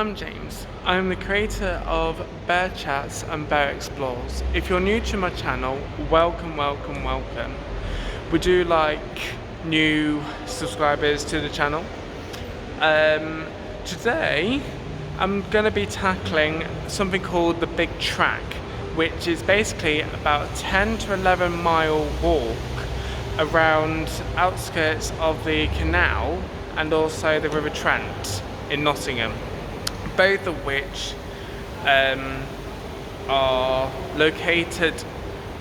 I'm James. I'm the creator of Bear Chats and BehrXplores. If you're new to my channel, welcome. We do like new subscribers to the channel. Today I'm going to be tackling something called the Big Track, which is basically about a 10 to 11 mile walk around outskirts of the canal and also the River Trent in Nottingham, both of which are located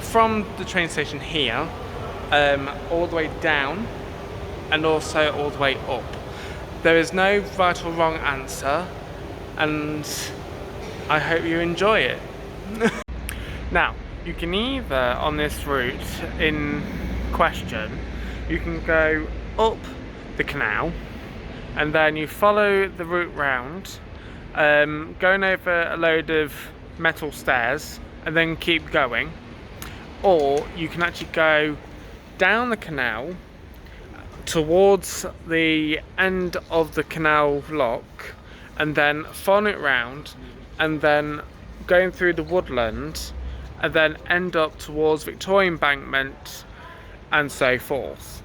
from the train station here all the way down and also all the way up. There is no right or wrong answer, and I hope you enjoy it. Now, you can either, on this route in question, you can go up the canal and then you follow the route round, going over a load of metal stairs and then keep going, or you can actually go down the canal towards the end of the canal lock and then follow it round and then going through the woodland and then end up towards Victoria Embankment and so forth.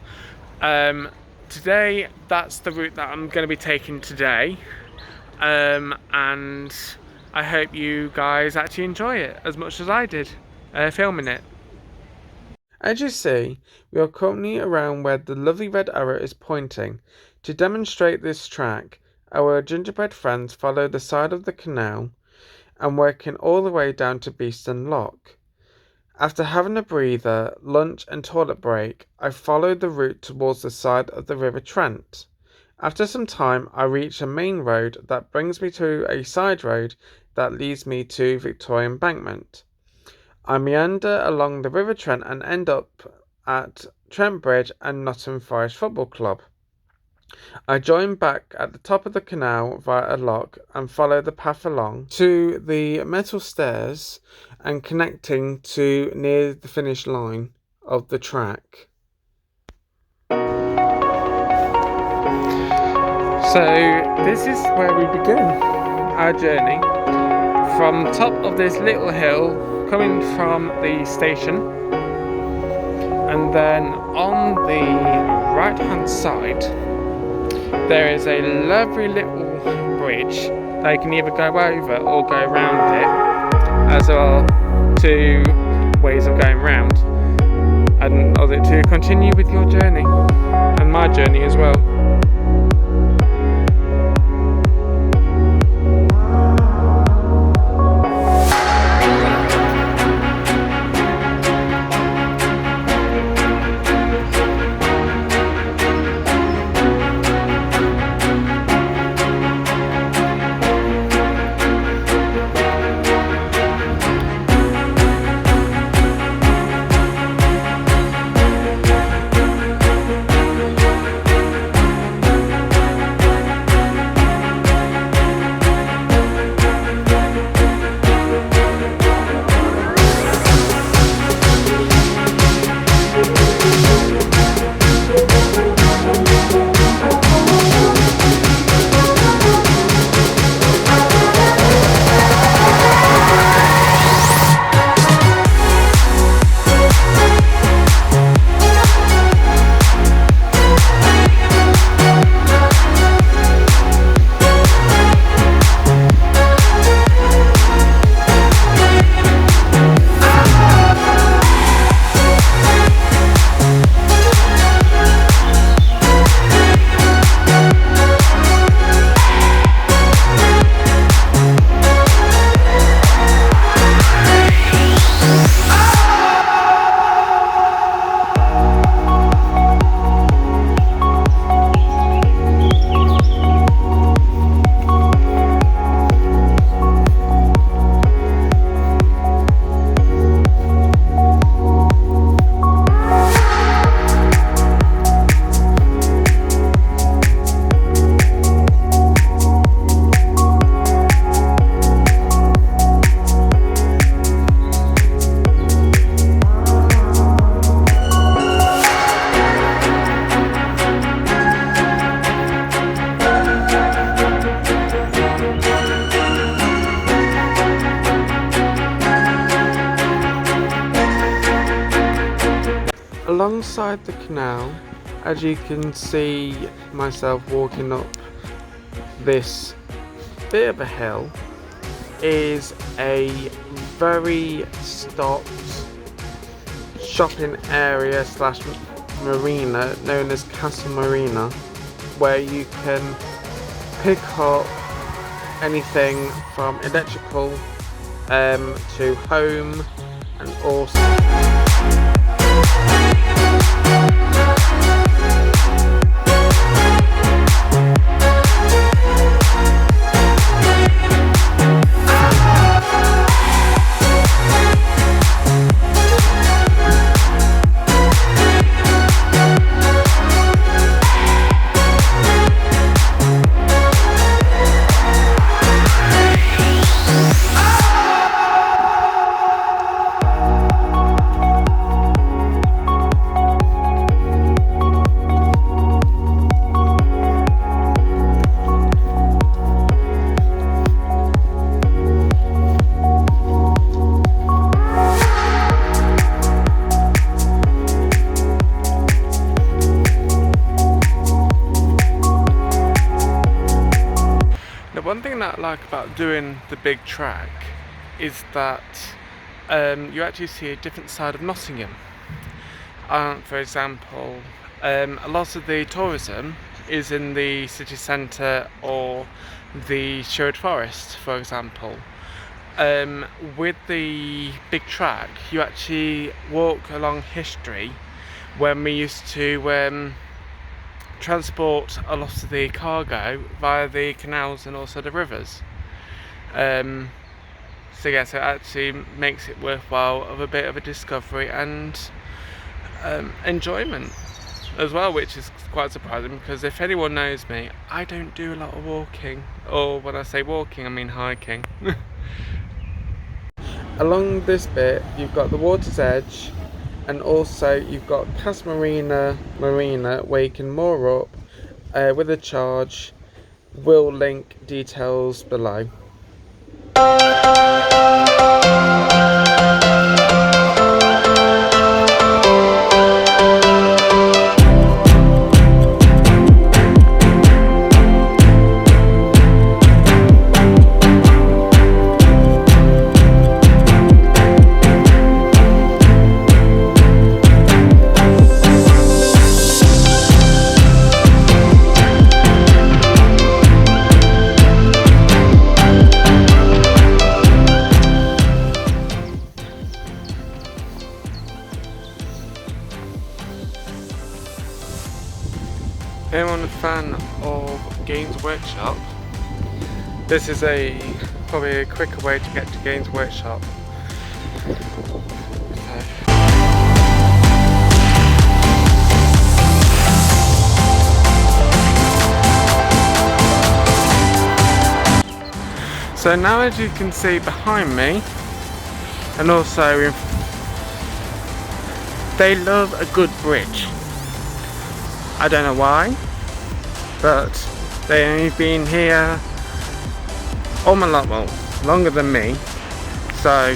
Today that's the route that I'm going to be taking today, and I hope you guys actually enjoy it as much as I did filming it. As you see, we are currently around where the lovely red arrow is pointing. To demonstrate this track, our gingerbread friends follow the side of the canal and working all the way down to Beeston Lock. After having a breather, lunch and toilet break, I followed the route towards the side of the River Trent. After some time, I reach a main road that brings me to a side road that leads me to Victoria Embankment. I meander along the River Trent and end up at Trent Bridge and Nottingham Forest Football Club. I join back at the top of the canal via a lock and follow the path along to the metal stairs and connecting to near the finish line of the track. So this is where we begin our journey, from the top of this little hill coming from the station, and then on the right hand side there is a lovely little bridge that you can either go over or go around it, as there are two ways of going round, and other to continue with your journey and my journey as well. alongside the canal, as you can see myself walking up this bit of a hill, is a very stocked shopping area slash marina known as Castle Marina, where you can pick up anything from electrical to home, and also one thing that I like about doing the big track is that you actually see a different side of Nottingham. For example, a lot of the tourism is in the city centre or the Sherwood Forest, for example. With the big track, you actually walk along history when we used to transport a lot of the cargo via the canals and also the rivers. So yes, it actually makes it worthwhile of a bit of a discovery and enjoyment as well, which is quite surprising because if anyone knows me, I don't do a lot of walking, or when I say walking I mean hiking. Along this bit you've got the water's edge, and also you've got Castle Marina where you can moor up with a charge. We'll link details below. Anyone a fan of Games Workshop? This is probably a quicker way to get to Games Workshop. So now, as you can see behind me, and also they love a good bridge. I don't know why, but they've only been here all my life, well, longer than me, so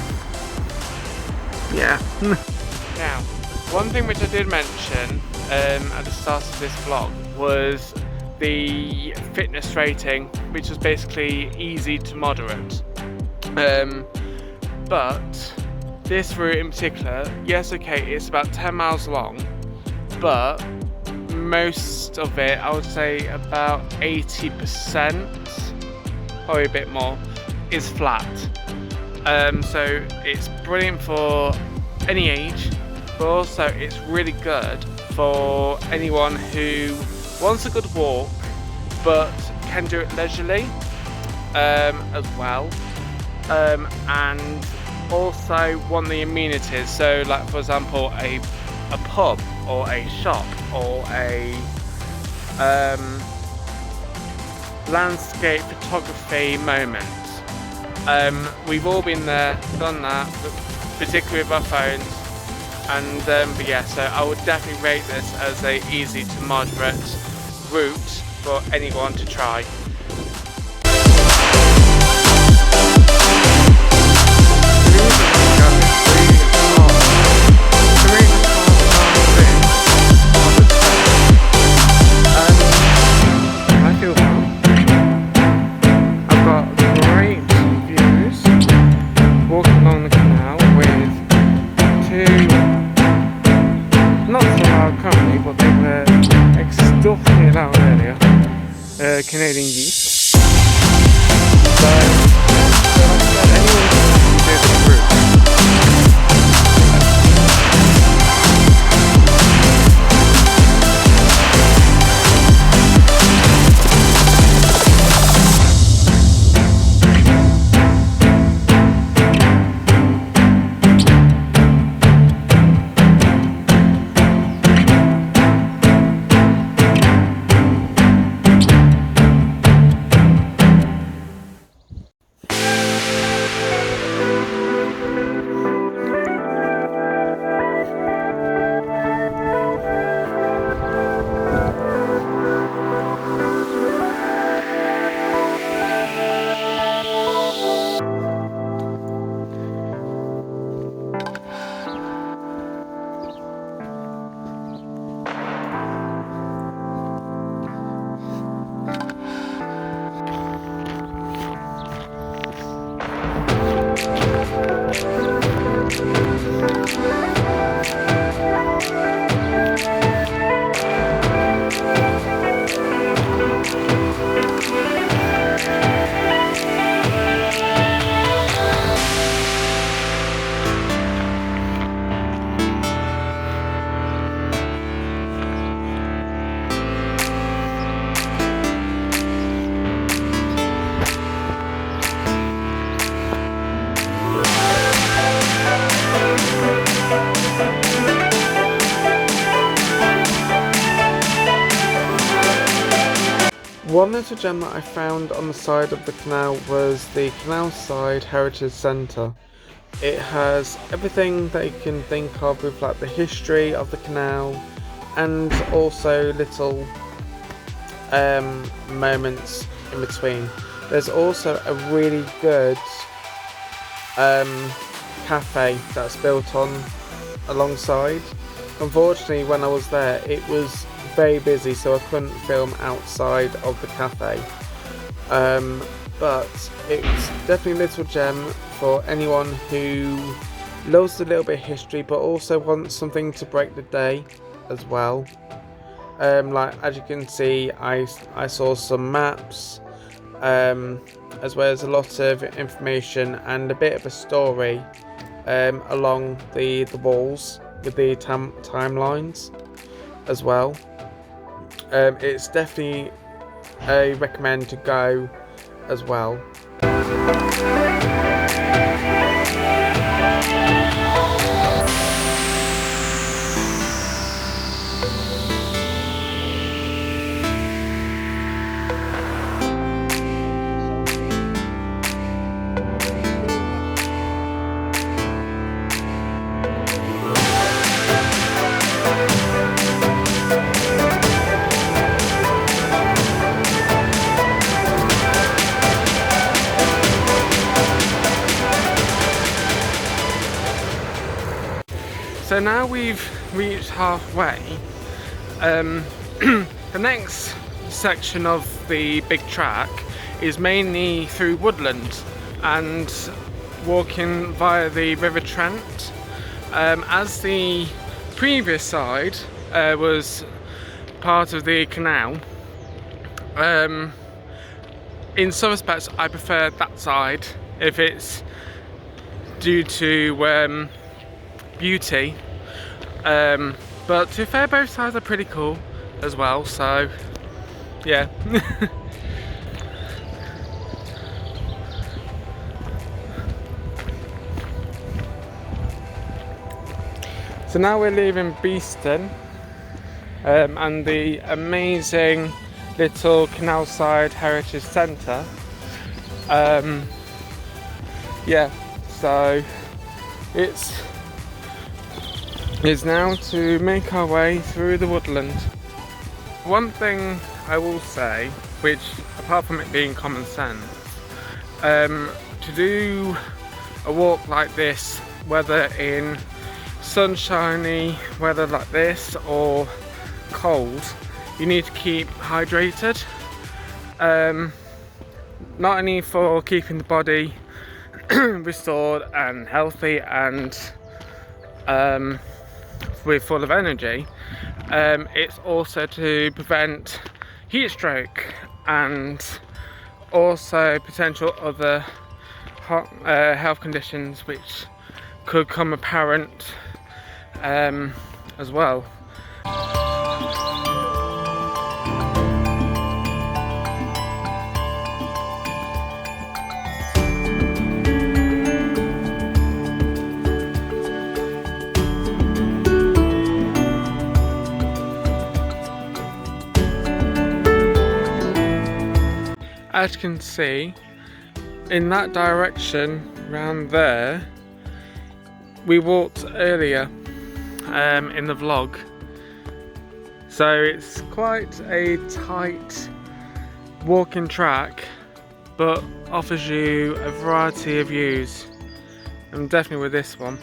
yeah. Now, one thing which I did mention at the start of this vlog was the fitness rating, which was basically easy to moderate. But this route in particular, yes, okay, it's about 10 miles long, but most of it, I would say about 80%, probably a bit more, is flat. So it's brilliant for any age, but also it's really good for anyone who wants a good walk but can do it leisurely as well, and also want the amenities. So like, for example, a pub or a shop or a landscape photography moment. We've all been there, done that, particularly with our phones, and but yeah, so I would definitely rate this as a easy to moderate route for anyone to try. One little gem that I found on the side of the canal was the Canalside Heritage Centre. It has everything that you can think of with like the history of the canal, and also little moments in between. There's also a really good cafe that's built on alongside. Unfortunately, when I was there, it was very busy, so I couldn't film outside of the cafe. But it's definitely a little gem for anyone who loves a little bit of history, but also wants something to break the day as well. Like as you can see, I saw some maps, as well as a lot of information and a bit of a story along the walls with the timelines as well. It's definitely a recommend to go as well. So now we've reached halfway. The next section of the big track is mainly through woodland and walking via the River Trent. As the previous side was part of the canal, in some respects I prefer that side if it's due to beauty, but to be fair, both sides are pretty cool as well, so yeah. So now we're leaving Beeston and the amazing little Canalside Heritage Centre. Yeah, so it's now to make our way through the woodland. One thing I will say, which apart from it being common sense, to do a walk like this, whether in sunshiny weather like this or cold, you need to keep hydrated. Not only for keeping the body restored and healthy and we're full of energy, it's also to prevent heat stroke and also potential other health conditions which could come apparent as well. As you can see, in that direction round there, we walked earlier in the vlog, so it's quite a tight walking track but offers you a variety of views, and definitely with this one.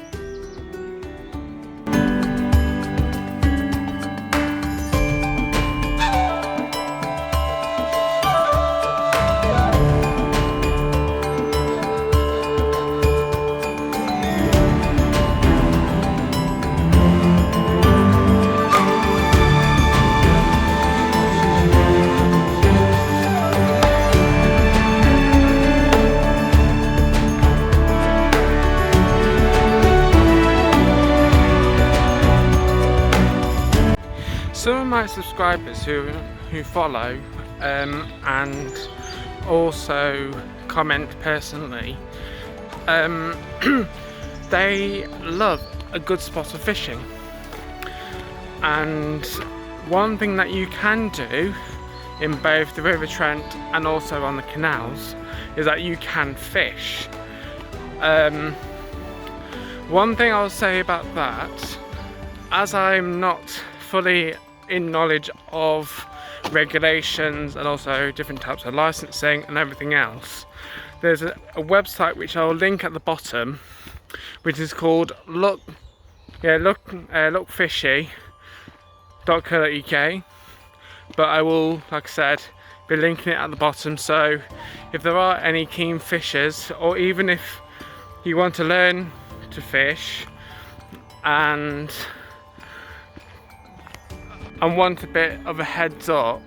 Some of my subscribers who follow and also comment personally, they love a good spot of fishing, and one thing that you can do in both the River Trent and also on the canals is that you can fish. One thing I'll say about that, as I'm not fully in knowledge of regulations and also different types of licensing and everything else, there's a website which I'll link at the bottom, which is called lookfishy.co.uk, but I will, like I said, be linking it at the bottom, so if there are any keen fishers, or even if you want to learn to fish and want a bit of a heads up,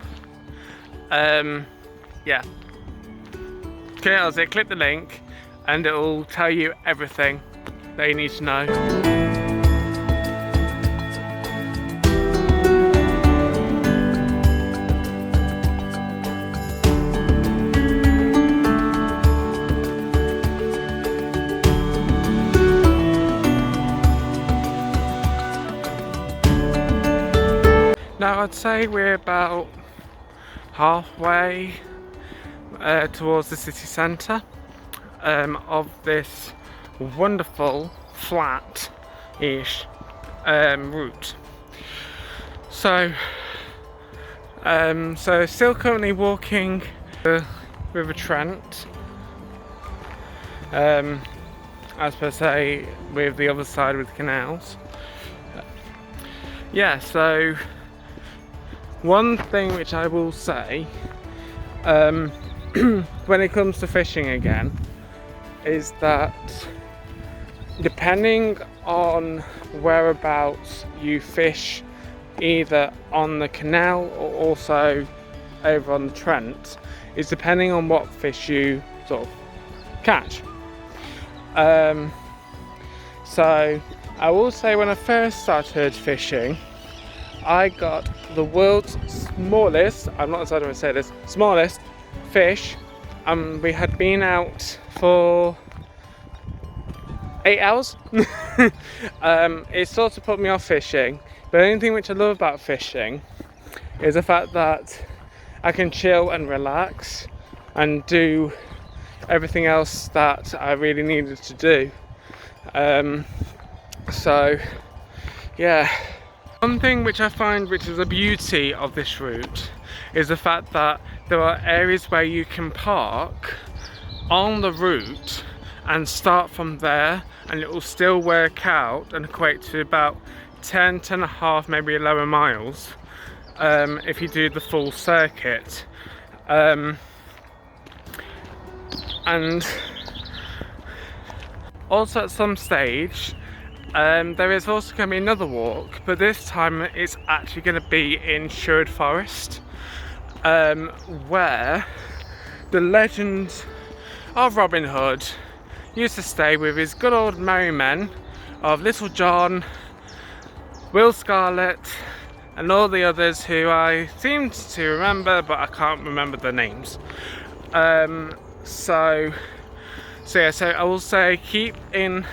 yeah, click the link and it will tell you everything that you need to know. Now I'd say we're about halfway towards the city centre of this wonderful flat-ish route. So still currently walking the River Trent, as per se, with the other side with the canals. Yeah, so one thing which I will say when it comes to fishing again is that depending on whereabouts you fish, either on the canal or also over on the Trent, is depending on what fish you sort of catch. So I will say, when I first started fishing, I got the world's smallest, I'm not excited to say this, smallest fish. We had been out for 8 hours. It sort of put me off fishing, but the only thing which I love about fishing is the fact that I can chill and relax and do everything else that I really needed to do. So yeah. One thing which I find which is a beauty of this route is the fact that there are areas where you can park on the route and start from there, and it will still work out and equate to about 10.5, maybe 11 miles if you do the full circuit. And also at some stage there is also going to be another walk, but this time it's actually going to be in Sherwood Forest, where the legend of Robin Hood used to stay with his good old merry men of Little John, Will Scarlet, and all the others who I seem to remember, but I can't remember their names. So I will say keep an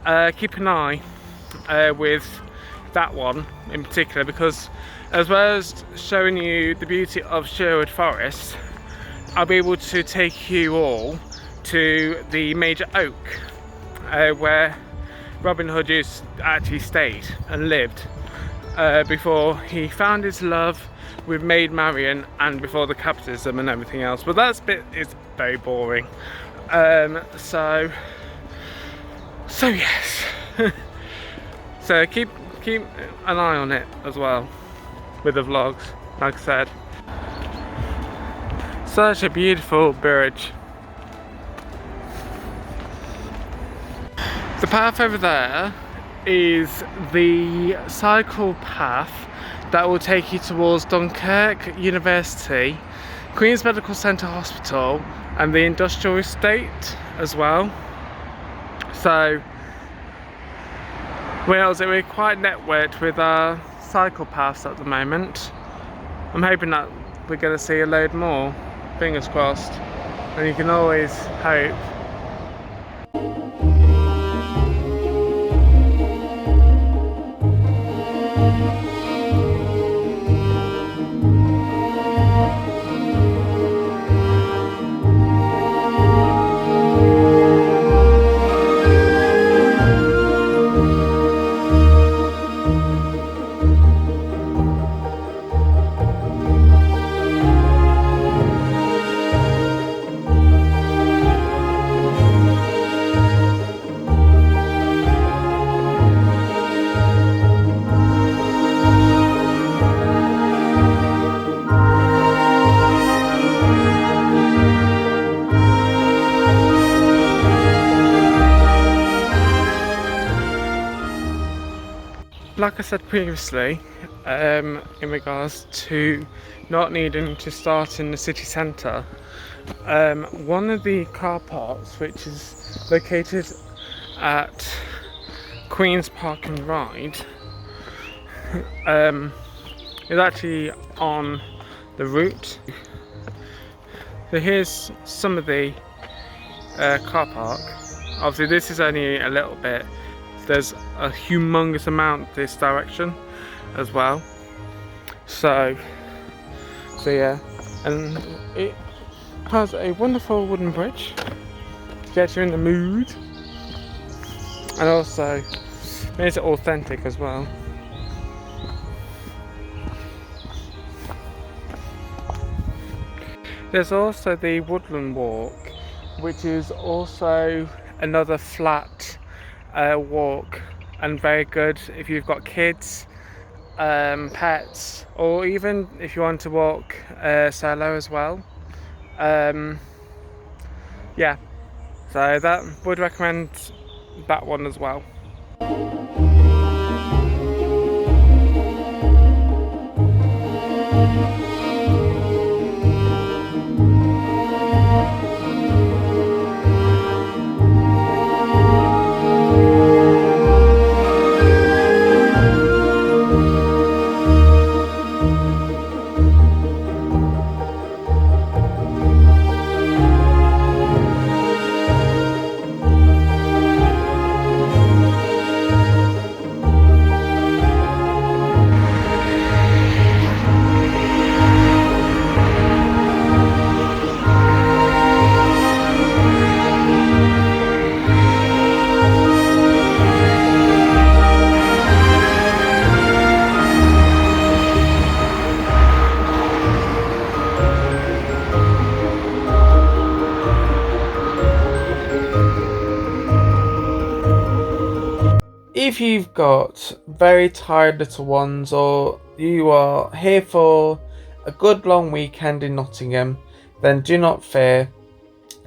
eye with that one in particular, because as well as showing you the beauty of Sherwood Forest, I'll be able to take you all to the Major Oak, where Robin Hood actually stayed and lived before he found his love with Maid Marian and before the capitalism and everything else. But that bit is very boring. So yes. So keep an eye on it as well with the vlogs, like I said. Such a beautiful bridge. The path over there is the cycle path that will take you towards Dunkirk University, Queen's Medical Centre Hospital, and the industrial estate as well. So we're quite networked with our cycle paths at the moment. I'm hoping that we're going to see a load more, fingers crossed, and you can always hope. like I said previously, in regards to not needing to start in the city centre, one of the car parks, which is located at Queen's Park and Ride, is actually on the route. So here's some of the car park. Obviously this is only a little bit. There's a humongous amount this direction as well. So yeah, and it has a wonderful wooden bridge to get you in the mood, and also makes it authentic as well. There's also the Woodland Walk, which is also another flat walk, and very good if you've got kids, pets, or even if you want to walk solo as well. Yeah, so that would recommend that one as well. If you've got very tired little ones, or you are here for a good long weekend in Nottingham, then do not fear.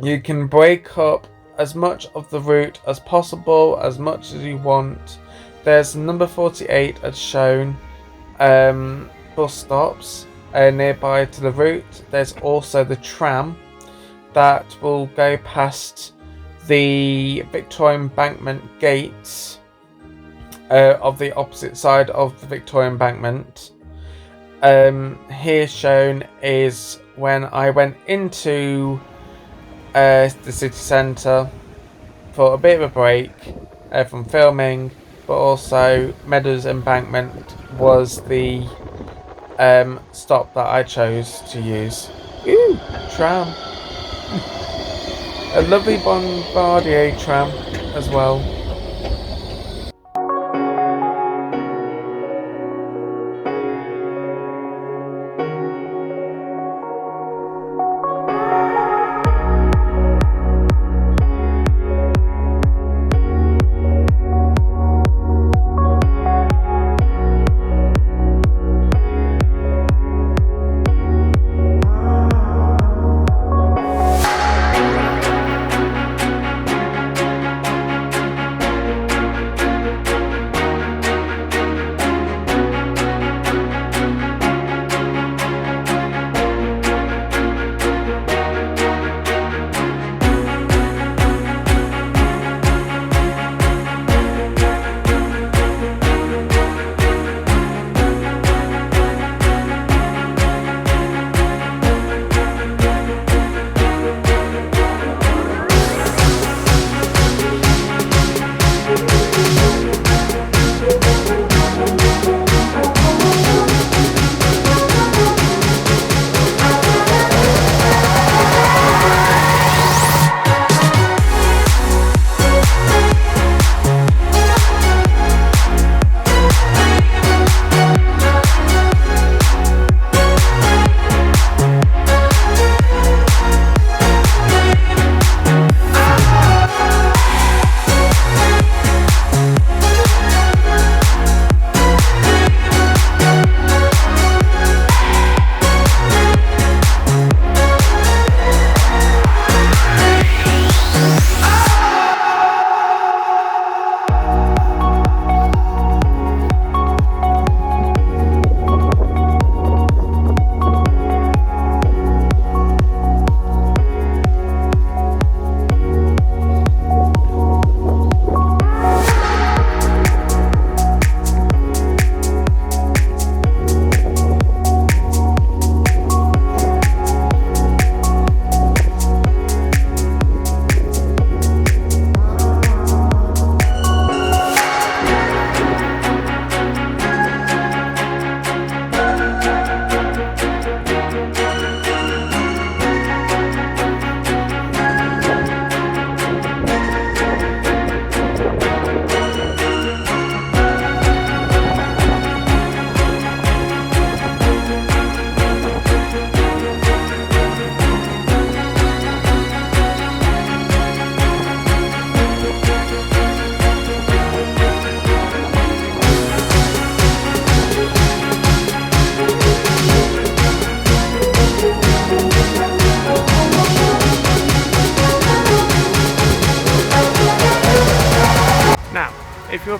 You can break up as much of the route as possible, as much as you want. There's number 48 as shown bus stops nearby to the route. There's also the tram that will go past the Victoria Embankment gates of the opposite side of the Victoria Embankment. Here shown is when I went into the city centre for a bit of a break from filming, but also Meadows Embankment was the stop that I chose to use. Ooh, tram. A lovely Bombardier tram as well.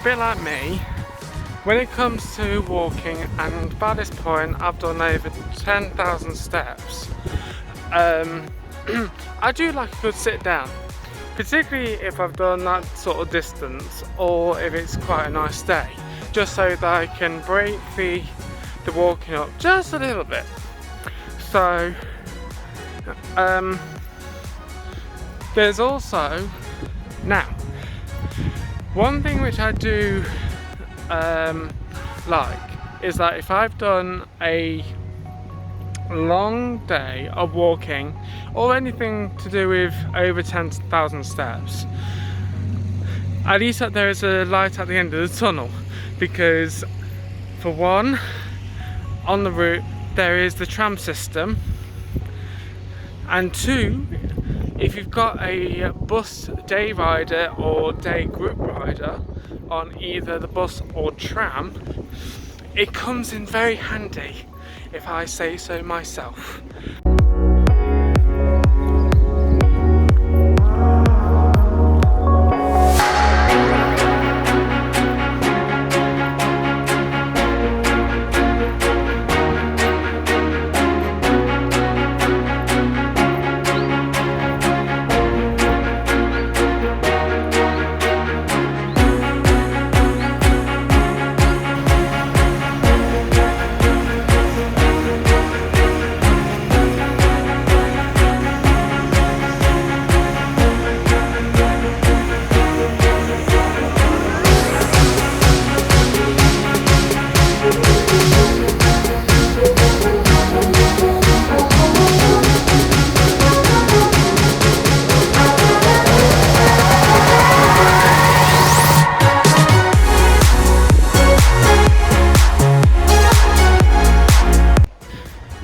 bit like me, when it comes to walking, and by this point I've done over 10,000 steps, I do like a good sit down, particularly if I've done that sort of distance or if it's quite a nice day, just so that I can break the walking up just a little bit. So there's also, now, one thing which I do like is that if I've done a long day of walking or anything to do with over 10,000 steps, at least that there is a light at the end of the tunnel, because for one, on the route there is the tram system, and two, if you've got a bus day rider or day group rider on either the bus or tram, it comes in very handy, if I say so myself.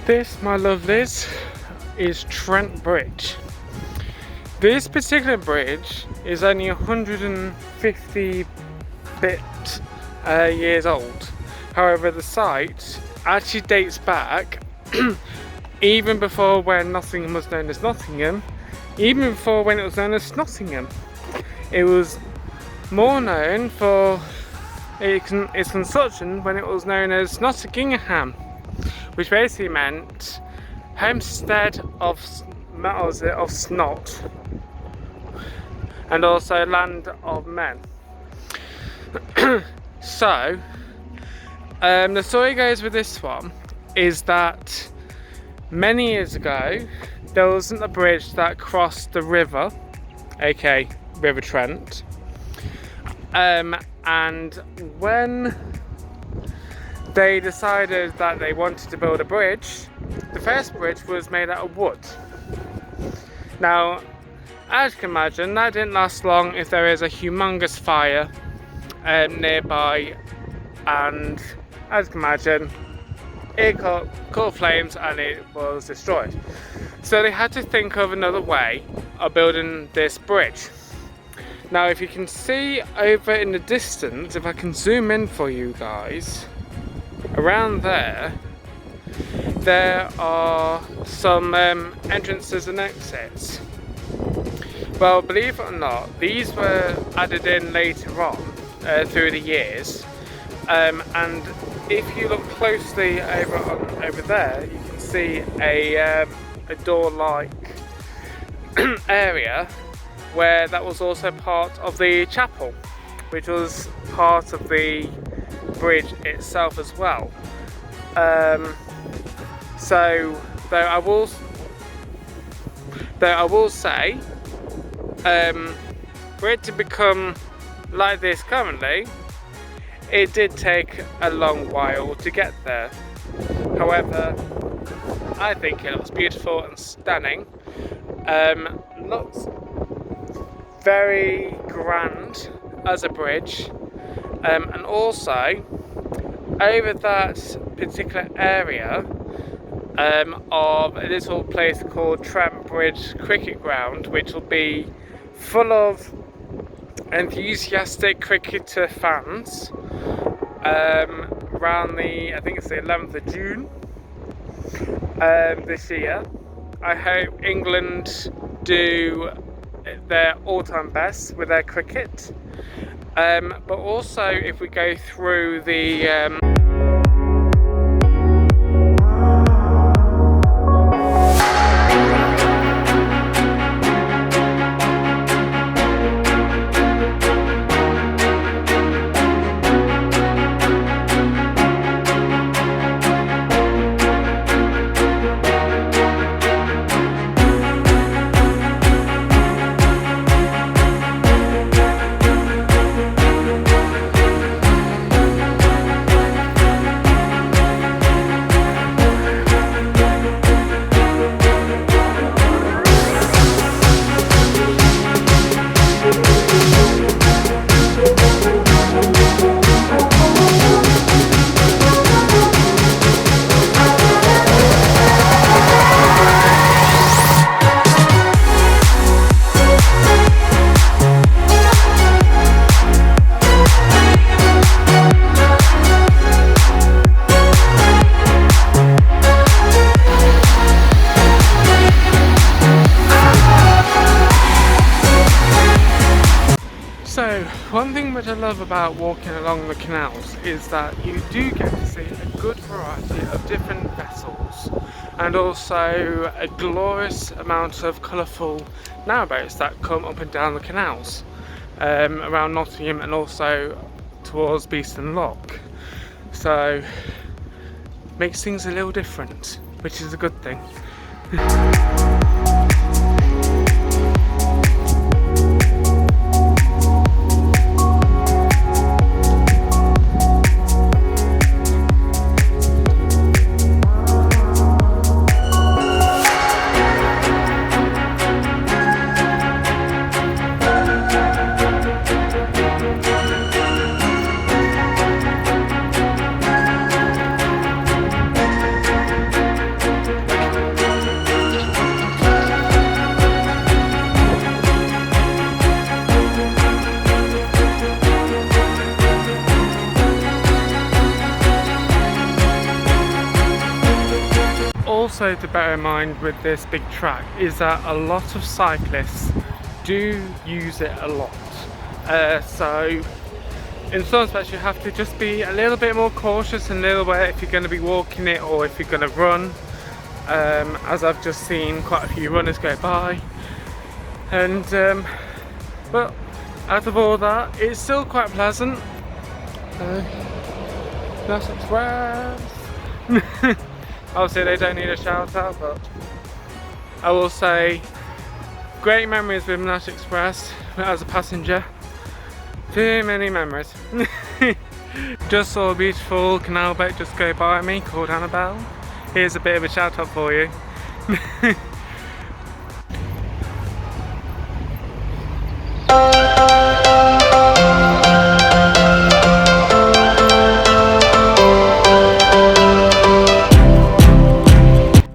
This, my lovelies, is Trent Bridge. This particular bridge is only 150 years old. However, the site actually dates back even before when Nottingham was known as Nottingham, even before when it was known as Nottingham. It was more known for its construction when it was known as Nottingham, which basically meant homestead of snot, and also land of men. So the story goes with this one is that many years ago there wasn't a bridge that crossed the river, aka River Trent, and when they decided that they wanted to build a bridge, the first bridge was made out of wood. Now, as you can imagine, that didn't last long if there is a humongous fire nearby, and as you can imagine, it caught flames and it was destroyed. So they had to think of another way of building this bridge. Now, if you can see over in the distance, if I can zoom in for you guys, around there are some entrances and exits. Well, believe it or not, these were added in later on through the years, and if you look closely over there, you can see a door-like area where that was also part of the chapel, which was part of the bridge itself as well. So though I will say, for it to become like this currently, it did take a long while to get there. However, I think it looks beautiful and stunning. Looks very grand as a bridge, and also over that particular area of a little place called Trent Bridge Cricket Ground, which will be full of enthusiastic cricketer fans around I think it's the 11th of June this year. I hope England do their all-time best with their cricket, But also if we go through the one thing which I love about walking along the canals is that you do get to see a good variety of different vessels, and also a glorious amount of colourful narrowboats that come up and down the canals around Nottingham and also towards Beeston Lock. So makes things a little different, which is a good thing. Also to bear in mind with this big track is that a lot of cyclists do use it a lot. So in some respects you have to just be a little bit more cautious and a little bit if you're going to be walking it or if you're going to run, as I've just seen quite a few runners go by. And but out of all that, it's still quite pleasant. BehrXplores. Obviously they don't need a shout out, but I will say great memories with BehrXplores as a passenger. Too many memories. Just saw a beautiful canal boat just go by me called Annabelle. Here's a bit of a shout out for you.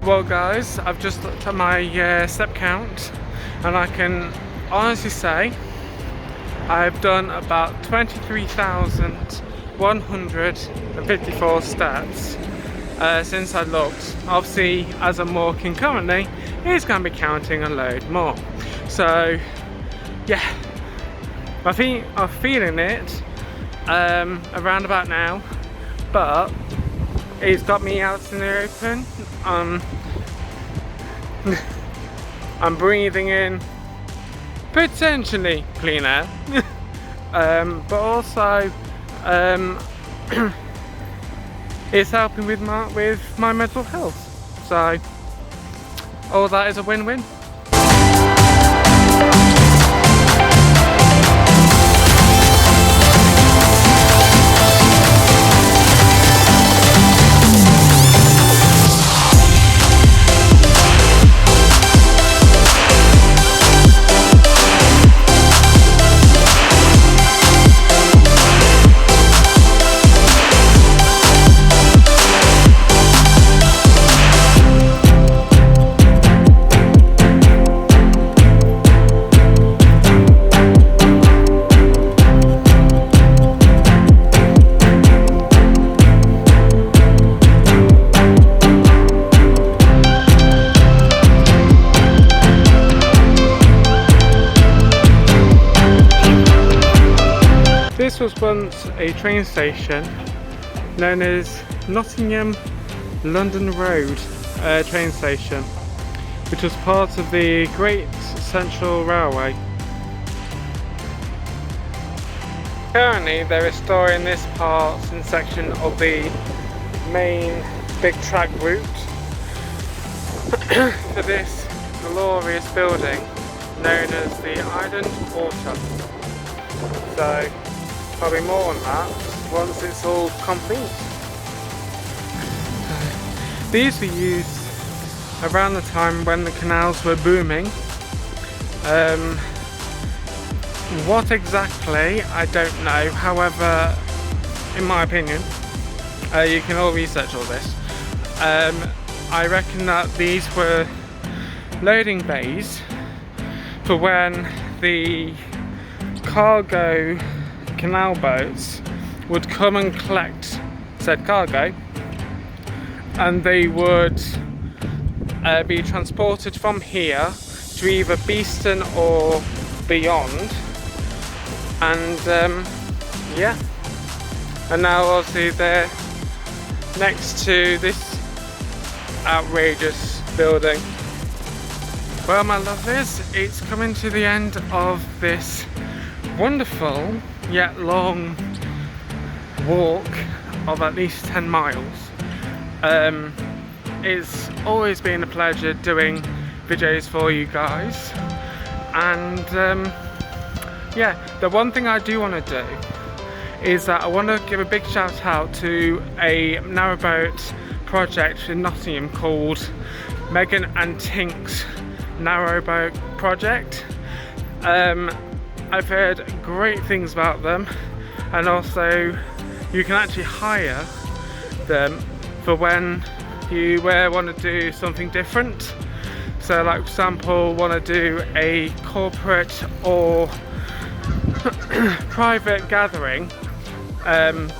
Well guys, I've just looked at my step count and I can honestly say I've done about 23,154 steps since I looked. Obviously as I'm walking currently, it's going to be counting a load more. So yeah, my feet are feeling it around about now, but it's got me out in the open. I'm breathing in potentially clean air, but also it's helping with my mental health. So all that is a win-win. was once a train station known as Nottingham London Road train station, which was part of the Great Central Railway. Currently they're restoring this part and section of the main big track route for this glorious building known as the Island Quarter. So probably more on that once it's all complete. These were used around the time when the canals were booming. What exactly, I don't know. However, in my opinion, you can all research all this. I reckon that these were loading bays for when the cargo canal boats would come and collect said cargo, and they would be transported from here to either Beeston or beyond. And yeah, and now obviously they're next to this outrageous building. Well, my lovelies, it's coming to the end of this wonderful yet long walk of at least 10 miles. It's always been a pleasure doing videos for you guys, and yeah, the one thing I do want to do is that I want to give a big shout out to a narrowboat project in Nottingham called Megan and Tink's Narrowboat Project. I've heard great things about them, and also you can actually hire them for when you want to do something different. So like, for example, want to do a corporate or private gathering,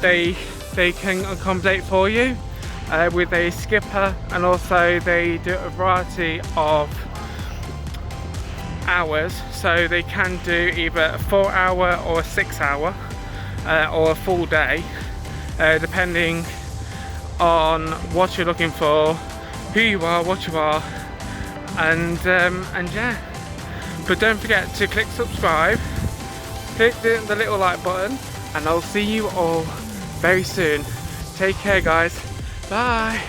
they can accommodate for you with a skipper, and also they do a variety of hours, so they can do either a 4-hour or a 6-hour or a full day, depending on what you're looking for, who you are, what you are, and yeah. But don't forget to click subscribe, click the little like button, and I'll see you all very soon. Take care, guys. Bye.